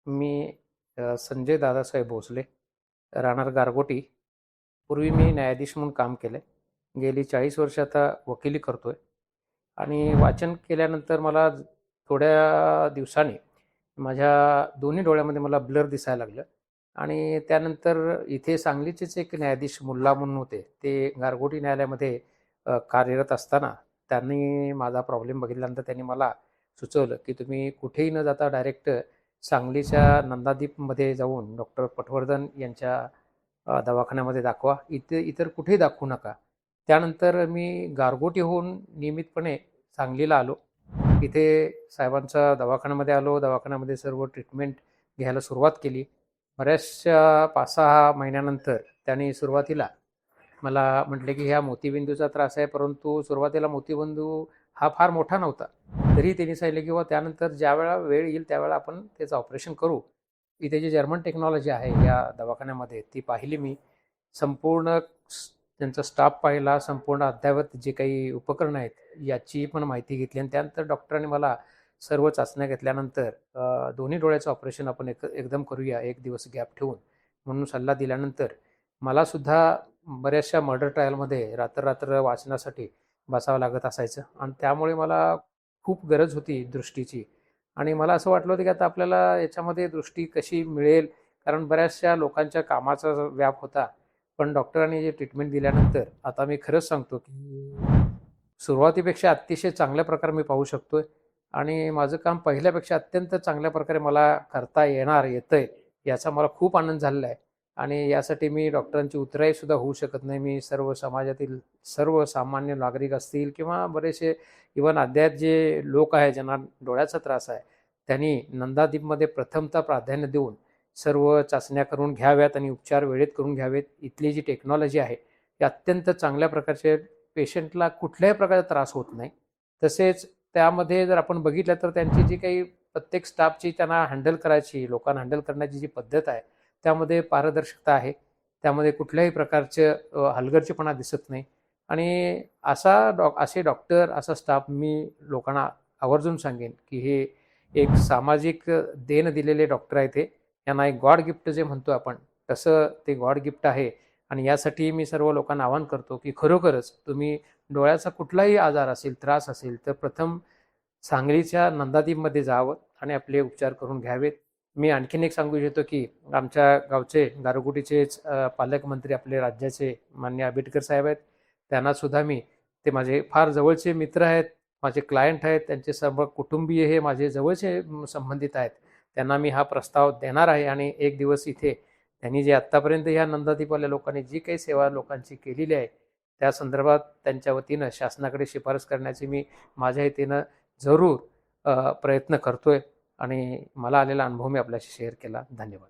मी संजय दादासाहेब भोसले, राहणार गारगोटी. पूर्वी मी न्यायाधीश म्हणून काम केलंय. गेली 40 वर्ष आता वकिली करतोय आणि वाचन केल्यानंतर मला थोड्या दिवसांनी माझ्या दोन्ही डोळ्यामध्ये मला ब्लर दिसायला लागलं आणि त्यानंतर इथे सांगलीचेच एक न्यायाधीश मुल्ला म्हणून होते. ते गारगोटी न्यायालयामध्ये कार्यरत असताना त्यांनी माझा प्रॉब्लेम बघितल्यानंतर त्यांनी मला सुचवलं, की तुम्ही कुठेही न जाता डायरेक्ट सांगलीच्या नंदादीपमध्ये जाऊन डॉक्टर पटवर्धन यांच्या दवाखान्यामध्ये दाखवा. इतर कुठेही दाखवू नका. त्यानंतर मी गारगोटीहून नियमितपणे सांगलीला आलो. इथे साहेबांच्या दवाखान्यामध्ये आलो. दवाखान्यामध्ये सर्व ट्रीटमेंट घ्यायला सुरुवात केली. बऱ्याचशा 5-6 महिन्यानंतर त्यांनी सुरुवातीला मला म्हटले, की ह्या मोतीबिंदूचा त्रास आहे, परंतु सुरुवातीला मोतीबिंदू हा फार मोठा नव्हता. तरी त्यांनी सांगितलं, की त्यानंतर ज्यावेळेला वेळ येईल त्यावेळेला आपण त्याचं ऑपरेशन करू. इथे जी जर्मन टेक्नॉलॉजी आहे या दवाखान्यामध्ये ती पाहिली मी. संपूर्ण त्यांचा स्टाफ पाहिला, संपूर्ण अद्ययावत जे काही उपकरणं आहेत याची पण माहिती घेतली आणि त्यानंतर डॉक्टरांनी मला सर्व चाचण्या घेतल्यानंतर दोन्ही डोळ्याचं ऑपरेशन आपण एकदम करूया 1 दिवस गॅप ठेवून म्हणून सल्ला दिल्यानंतर मलासुद्धा बऱ्याचशा मर्डर ट्रायलमध्ये रात्र वाचण्यासाठी बसावं लागत असायचं आणि त्यामुळे मला खूप गरज होती दृष्टीची आणि मला असं वाटलं होतं की आता आपल्याला याच्यामध्ये दृष्टी कशी मिळेल, कारण बऱ्याचशा लोकांच्या कामाचा व्याप होता. पण डॉक्टरांनी जे ट्रीटमेंट दिल्यानंतर आता मी खरंच सांगतो की सुरुवातीपेक्षा अतिशय चांगल्या प्रकारे मी पाहू शकतोय आणि माझं काम पहिल्यापेक्षा अत्यंत चांगल्या प्रकारे मला करता येतंय याचा मला खूप आनंद झालेला आहे आणि यासाठी मी डॉक्टरांची उतराई सुद्धा होऊ शकत नाही. मी सर्व समाजातील सर्व सामान्य नागरिक असतील किंवा बरेचसे इव्हन अद्याप जे लोक आहेत ज्यांना डोळ्याचा त्रास आहे त्यांनी नंदादीपमध्ये प्रथमतः प्राधान्य देऊन सर्व चाचण्या करून घ्याव्यात आणि उपचार वेळेत करून घ्यावेत. इथली जी टेक्नॉलॉजी आहे ती अत्यंत चांगल्या प्रकारचे पेशंटला कुठल्याही प्रकारचा त्रास होत नाही. तसेच त्यामध्ये जर आपण बघितलं तर त्यांची जी काही प्रत्येक स्टाफची त्यांना हँडल करायची, लोकांना हँडल करण्याची जी पद्धत आहे त्यामध्ये पारदर्शकता आहे. त्यामध्ये कुठल्याही प्रकारचं हलगर्जीपणा दिसत नाही आणि असे डॉक्टर, असा स्टाफ मी लोकांना आवर्जून सांगेन, की हे एक सामाजिक देण दिलेले डॉक्टर आहेत हे. यांना एक गॉड गिफ्ट जे म्हणतो आपण, तसं ते गॉड गिफ्ट आहे आणि यासाठी मी सर्व लोकांना आवाहन करतो, की खरोखरच तुम्ही डोळ्याचा कुठलाही आजार असेल, त्रास असेल, तर प्रथम सांगलीच्या नंदादीपमध्ये जावं आणि आपले उपचार करून घ्यावेत. मी आणखीन एक सांगू इच्छितो, की आमच्या गावचे गारगोटीचेच पालकमंत्री आपले राज्याचे माननीय आंबेडकर साहेब आहेत. त्यांनासुद्धा मी, ते माझे फार जवळचे मित्र आहेत, माझे क्लायंट आहेत, त्यांचे सर्व कुटुंबीय हे माझे जवळचे संबंधित आहेत. त्यांना मी हा प्रस्ताव देणार आहे आणि एक दिवस इथे त्यांनी जे आत्तापर्यंत ह्या नंदादीपवाल्या लोकांनी जी काही सेवा लोकांची केलेली आहे, त्या संदर्भात त्यांच्या वतीनं शासनाकडे शिफारस करण्याची मी माझ्या वतीनं जरूर प्रयत्न करतोय आणि मला आलेला अनुभव मी आपल्याशी शेअर केला. धन्यवाद.